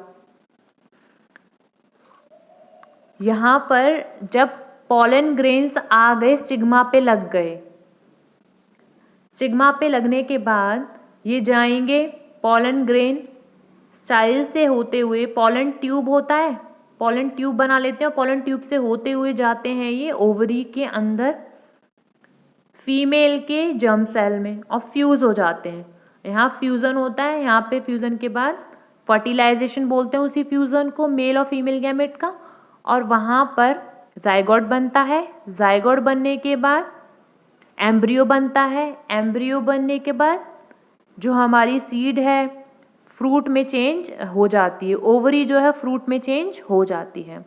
यहाँ पर जब पॉलन ग्रेन्स आ गए, स्टिग्मा पे लग गए, स्टिग्मा पे लगने के बाद ये जाएंगे पॉलन ग्रेन स्टाइल से होते हुए, पॉलन ट्यूब होता है, पॉलन ट्यूब बना लेते हैं और पॉलन ट्यूब से होते हुए जाते हैं ये ओवरी के अंदर फीमेल के जर्म सेल में और फ्यूज हो जाते हैं। यहाँ फ्यूजन होता है, यहाँ पे फ्यूजन के बाद फर्टिलाइजेशन बोलते हैं उसी फ्यूजन को, मेल और फीमेल गैमेट का, और वहाँ पर जाइगोट बनता है। जाइगोट बनने के बाद एम्ब्रियो बनता है। एम्ब्रियो बनने के बाद जो हमारी सीड है फ्रूट में चेंज हो जाती है, ओवरी जो है फ्रूट में चेंज हो जाती है।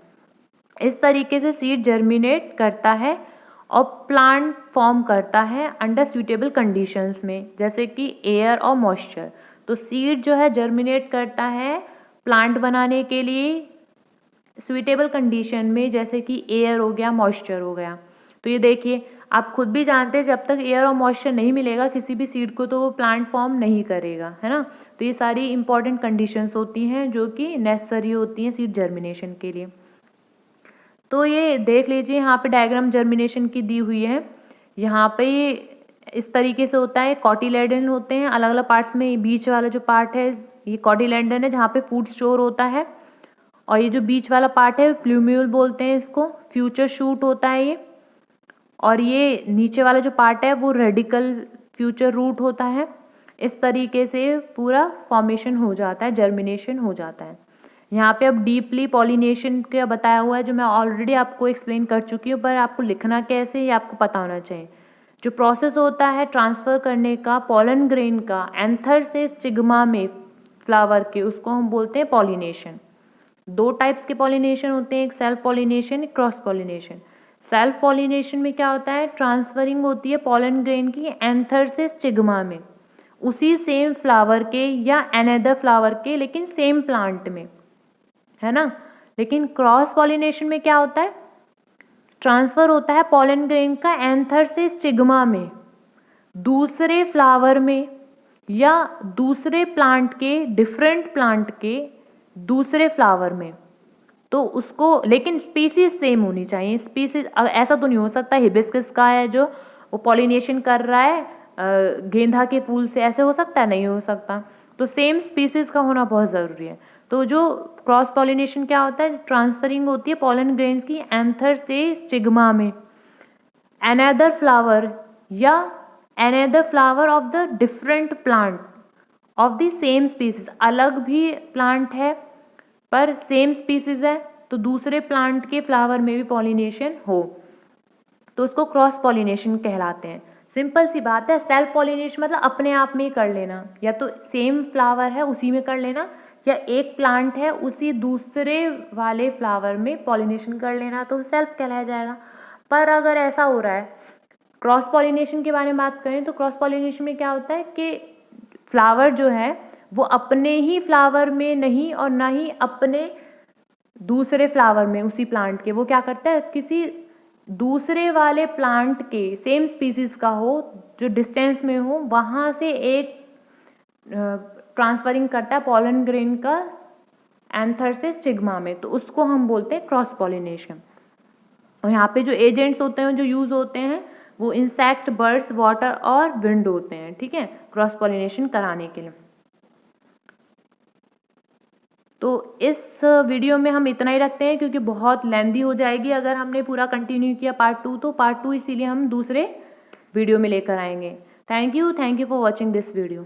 इस तरीके से सीड जर्मिनेट करता है और प्लांट फॉर्म करता है अंडर सूटेबल कंडीशंस में, जैसे कि एयर और मॉइस्चर। तो सीड जो है जर्मिनेट करता है प्लांट बनाने के लिए सूटेबल कंडीशन में, जैसे कि एयर हो गया, मॉइस्चर हो गया। तो ये देखिए, आप खुद भी जानते हैं जब तक एयर और मॉइस्चर नहीं मिलेगा किसी भी सीड को तो वो प्लांट फॉर्म नहीं करेगा, है ना। तो ये सारी इंपॉर्टेंट कंडीशंस होती हैं जो कि नेसेसरी होती हैं सीड जर्मिनेशन के लिए। तो ये देख लीजिए, यहाँ पे डायग्राम जर्मिनेशन की दी हुई है। यहाँ पे इस तरीके से होता है, कॉटिलेडन होते हैं अलग अलग पार्ट्स में। बीच वाला जो पार्ट है ये कॉटिलेडन है जहाँ पे फूड स्टोर होता है, और ये जो बीच वाला पार्ट है प्लूम्यूल बोलते हैं इसको, फ्यूचर शूट होता है ये। और ये नीचे वाला जो पार्ट है वो रेडिकल फ्यूचर रूट होता है। इस तरीके से पूरा फॉर्मेशन हो जाता है, जर्मिनेशन हो जाता है। यहाँ पे अब डीपली पॉलिनेशन का बताया हुआ है जो मैं ऑलरेडी आपको एक्सप्लेन कर चुकी हूँ, पर आपको लिखना कैसे ये आपको पता होना चाहिए। जो प्रोसेस होता है ट्रांसफ़र करने का पॉलन ग्रेन का एंथर से स्टिग्मा में फ्लावर के, उसको हम बोलते हैं पॉलिनेशन। दो टाइप्स के पॉलिनेशन होते हैं, एक सेल्फ पॉलिनेशन, एक क्रॉस पॉलिनेशन। सेल्फ पॉलिनेशन में क्या होता है, ट्रांसफरिंग होती है पॉलन ग्रेन की एंथर से स्टिग्मा में, उसी सेम फ्लावर के या अनदर फ्लावर के, लेकिन सेम प्लांट में, है ना। लेकिन क्रॉस पॉलिनेशन में क्या होता है, ट्रांसफर होता है पॉलन ग्रेन का एंथर से स्टिग्मा में दूसरे फ्लावर में या दूसरे प्लांट के, डिफरेंट प्लांट के दूसरे फ्लावर में। तो उसको, लेकिन स्पीसीज सेम होनी चाहिए। स्पीसीज ऐसा तो नहीं हो सकता हिबिस्कस का है जो वो पॉलिनेशन कर रहा है गेंदा के फूल से, ऐसे हो सकता है, नहीं हो सकता। तो सेम स्पीसीज का होना बहुत ज़रूरी है। तो जो क्रॉस पॉलिनेशन क्या होता है, ट्रांसफरिंग होती है पॉलन ग्रेन्स की एंथर से स्टिग्मा में अनदर फ्लावर या another flower of the different plant of the same species. अलग भी प्लांट है पर सेम स्पीसीज है, तो दूसरे प्लांट के फ्लावर में भी पॉलिनेशन हो तो उसको क्रॉस पॉलिनेशन कहलाते हैं। सिंपल सी बात है। सेल्फ पॉलिनेशन मतलब अपने आप में ही कर लेना, या तो सेम फ्लावर है उसी में कर लेना, या एक प्लांट है उसी दूसरे वाले फ्लावर में पॉलिनेशन कर लेना, तो सेल्फ कहलाया जाएगा। पर अगर ऐसा हो रहा है, क्रॉस पॉलिनेशन के बारे में बात करें तो क्रॉस पॉलिनेशन में क्या होता है कि फ्लावर जो है वो अपने ही फ्लावर में नहीं और ना ही अपने दूसरे फ्लावर में उसी प्लांट के, वो क्या करता है किसी दूसरे वाले प्लांट के सेम स्पीसीज का हो जो डिस्टेंस में हो, वहाँ से एक ट्रांसफरिंग करता है पॉलन ग्रेन का एंथर से स्टिग्मा में, तो उसको हम बोलते हैं क्रॉस पॉलिनेशन। और यहाँ पे जो एजेंट्स होते हैं जो यूज होते हैं वो इंसेक्ट, बर्ड्स, वाटर और विंड होते हैं, ठीक है, क्रॉस पॉलिनेशन कराने के लिए। तो इस वीडियो में हम इतना ही रखते हैं क्योंकि बहुत लेंदी हो जाएगी अगर हमने पूरा कंटिन्यू किया पार्ट 2, तो पार्ट 2 इसीलिए हम दूसरे वीडियो में लेकर आएंगे। Thank you for watching this video.